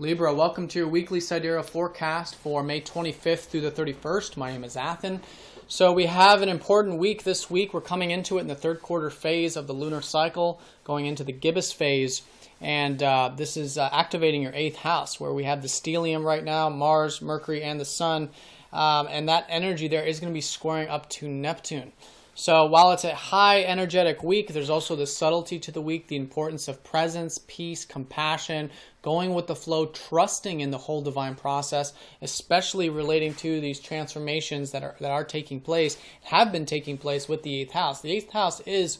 Libra, welcome to your weekly Sidereal forecast for May 25th through the 31st. My name is Athen. So we have an important week this week. We're coming into it in the third quarter phase of the lunar cycle, going into the gibbous phase. And this is activating your 8th house, where we have the stellium right now, Mars, Mercury, and the Sun. And that energy there is going to be squaring up to Neptune. So while it's a high energetic week, there's also the subtlety to the week, the importance of presence, peace, compassion, going with the flow, trusting in the whole divine process, especially relating to these transformations that are taking place, have been taking place with the 8th house. The 8th house is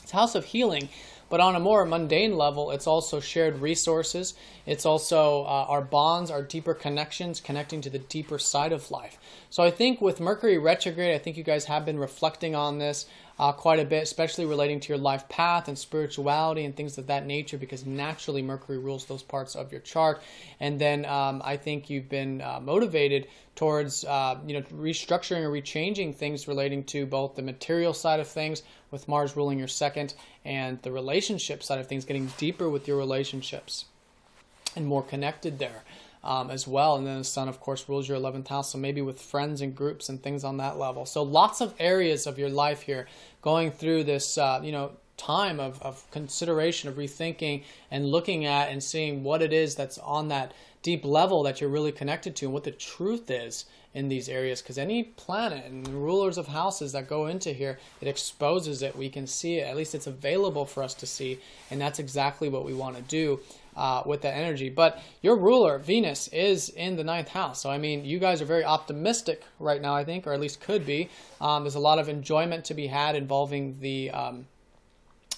a house of healing, but on a more mundane level, it's also shared resources. It's also our bonds, our deeper connections, connecting to the deeper side of life. So I think with Mercury retrograde, I think you guys have been reflecting on this quite a bit, especially relating to your life path and spirituality and things of that nature, because naturally Mercury rules those parts of your chart. And then I think you've been motivated towards restructuring or rechanging things relating to both the material side of things, with Mars ruling your second, and the relationship side of things, getting deeper with your relationships and more connected there as well. And then the Sun, of course, rules your 11th house, so maybe with friends and groups and things on that level. So lots of areas of your life here going through this time of consideration, of rethinking and looking at and seeing what it is that's on that deep level that you're really connected to, and what the truth is in these areas. Because any planet and the rulers of houses that go into here, it exposes it. We can see it. At least it's available for us to see, and that's exactly what we want to do with that energy. But your ruler, Venus, is in the 9th house. So, I mean, you guys are very optimistic right now, I think, or at least could be. There's a lot of enjoyment to be had involving the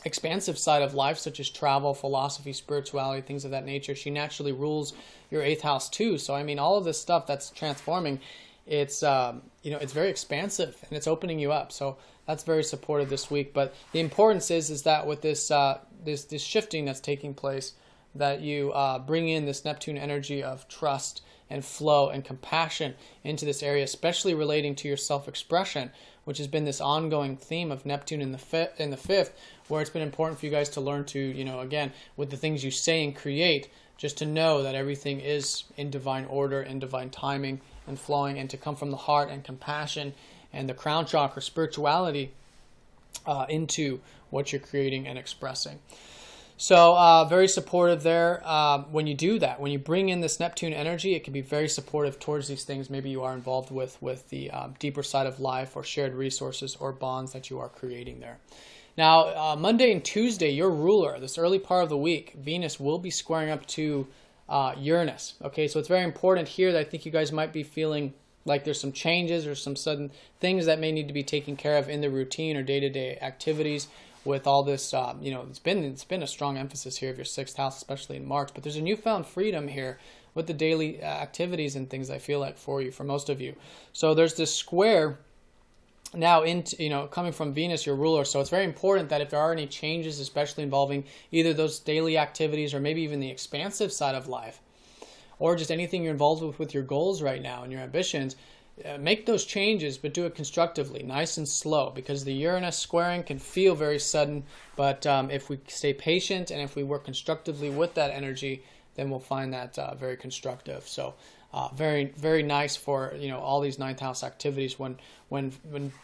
expansive side of life, such as travel, philosophy, spirituality, things of that nature. She naturally rules your 8th house too. So, I mean, all of this stuff that's transforming, it's it's very expansive and it's opening you up. So that's very supportive this week. But the importance is that with this this shifting that's taking place, that you bring in this Neptune energy of trust and flow and compassion into this area, especially relating to your self-expression, which has been this ongoing theme of Neptune in the fifth, where it's been important for you guys to learn to, again, with the things you say and create, just to know that everything is in divine order, in divine timing and flowing, and to come from the heart and compassion and the crown chakra, spirituality, into what you're creating and expressing. So very supportive there when you do that. When you bring in this Neptune energy, it can be very supportive towards these things maybe you are involved with the deeper side of life, or shared resources or bonds that you are creating there. Now, Monday and Tuesday, your ruler, this early part of the week, Venus, will be squaring up to Uranus. Okay, so it's very important here that I think you guys might be feeling like there's some changes or some sudden things that may need to be taken care of in the routine or day-to-day activities. With all this, it's been a strong emphasis here of your 6th house, especially in March. But there's a newfound freedom here with the daily activities and things, I feel like, for most of you. So there's this square now into, coming from Venus, your ruler. So it's very important that if there are any changes, especially involving either those daily activities or maybe even the expansive side of life, or just anything you're involved with your goals right now and your ambitions, make those changes, but do it constructively, nice and slow, because the Uranus squaring can feel very sudden. But if we stay patient and if we work constructively with that energy, then we'll find that very constructive. So very, very nice for all these 9th house activities when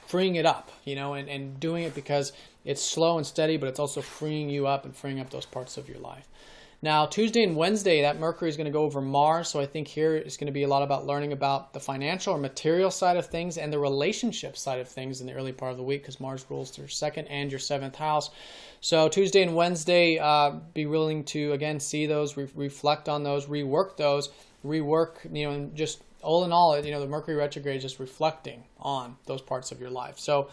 freeing it up, and doing it because it's slow and steady, but it's also freeing you up and freeing up those parts of your life. Now, Tuesday and Wednesday, that Mercury is going to go over Mars, so I think here is going to be a lot about learning about the financial or material side of things and the relationship side of things in the early part of the week, because Mars rules your 2nd and your 7th house. So Tuesday and Wednesday, be willing to, again, see those, reflect on those, rework, and just all in all, the Mercury retrograde is just reflecting on those parts of your life. So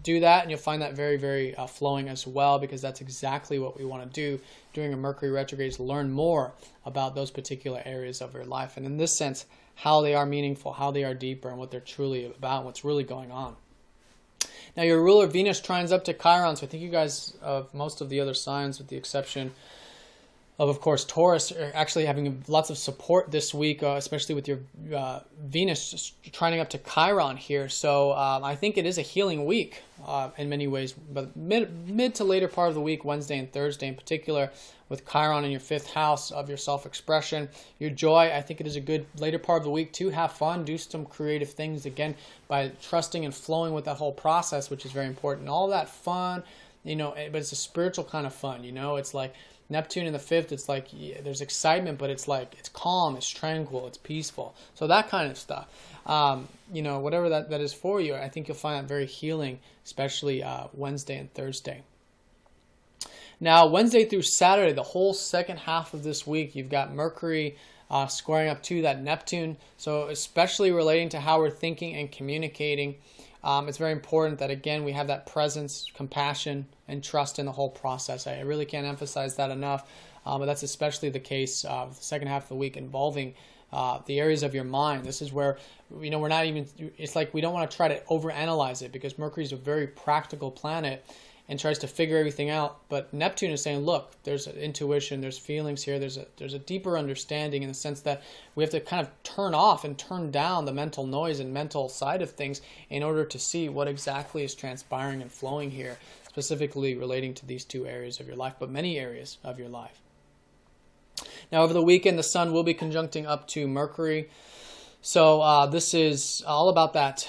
do that, and you'll find that very, very flowing as well, because that's exactly what we want to do during a Mercury retrograde, is learn more about those particular areas of your life. And in this sense, how they are meaningful, how they are deeper, and what they're truly about, what's really going on. Now, your ruler Venus trines up to Chiron, so I think you guys, of most of the other signs, with the exception Of course, Taurus are actually having lots of support this week, especially with your Venus trining up to Chiron here. So I think it is a healing week in many ways, but mid to later part of the week, Wednesday and Thursday in particular, with Chiron in your 5th house of your self-expression, your joy. I think it is a good later part of the week to have fun, do some creative things, again, by trusting and flowing with that whole process, which is very important. All that fun, but it's a spiritual kind of fun, It's like Neptune in the 5th, it's like there's excitement, but it's like it's calm, it's tranquil, it's peaceful. So that kind of stuff, whatever that is for you, I think you'll find that very healing, especially Wednesday and Thursday. Now, Wednesday through Saturday, the whole second half of this week, you've got Mercury squaring up to that Neptune. So especially relating to how we're thinking and communicating, it's very important that, again, we have that presence, compassion, and trust in the whole process. I really can't emphasize that enough, but that's especially the case the second half of the week involving the areas of your mind. This is where, we're not even, it's like we don't want to try to overanalyze it, because Mercury is a very practical planet and tries to figure everything out. But Neptune is saying, look, there's intuition, there's feelings here, there's a deeper understanding, in the sense that we have to kind of turn off and turn down the mental noise and mental side of things in order to see what exactly is transpiring and flowing here, specifically relating to these two areas of your life, but many areas of your life. Now, over the weekend, the Sun will be conjuncting up to Mercury. So this is all about that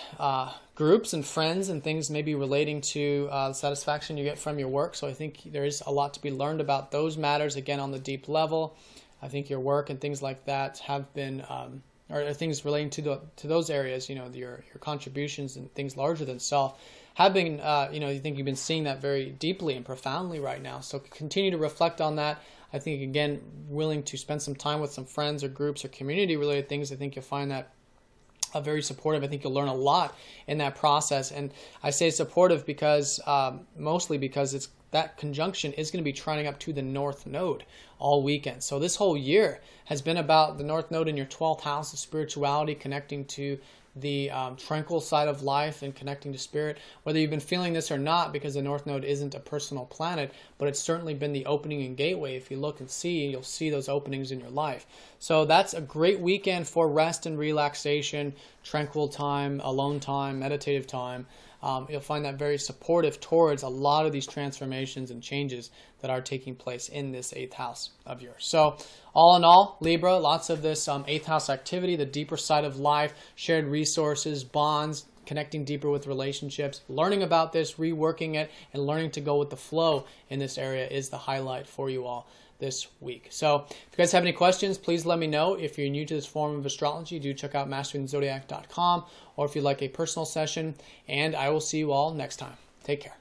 groups and friends and things maybe relating to the satisfaction you get from your work. So I think there is a lot to be learned about those matters, again, on the deep level. I think your work and things like that have been, or things relating to those areas, your contributions and things larger than self, have been, you think you've been seeing that very deeply and profoundly right now. So continue to reflect on that. I think, again, willing to spend some time with some friends or groups or community-related things, I think you'll find that very supportive. I think you'll learn a lot in that process. And I say supportive because, mostly because that conjunction is going to be trining up to the North Node all weekend. So this whole year has been about the North Node in your 12th house of spirituality, connecting to the tranquil side of life and connecting to spirit. Whether you've been feeling this or not, because the North Node isn't a personal planet, but it's certainly been the opening and gateway. If you look and see, you'll see those openings in your life. So that's a great weekend for rest and relaxation, tranquil time, alone time, meditative time. You'll find that very supportive towards a lot of these transformations and changes that are taking place in this 8th house of yours. So all in all, Libra, lots of this 8th house activity, the deeper side of life, shared resources, bonds, connecting deeper with relationships, learning about this, reworking it, and learning to go with the flow in this area is the highlight for you all this week. So if you guys have any questions, please let me know. If you're new to this form of astrology, do check out masteringthezodiac.com, or if you'd like a personal session, and I will see you all next time. Take care.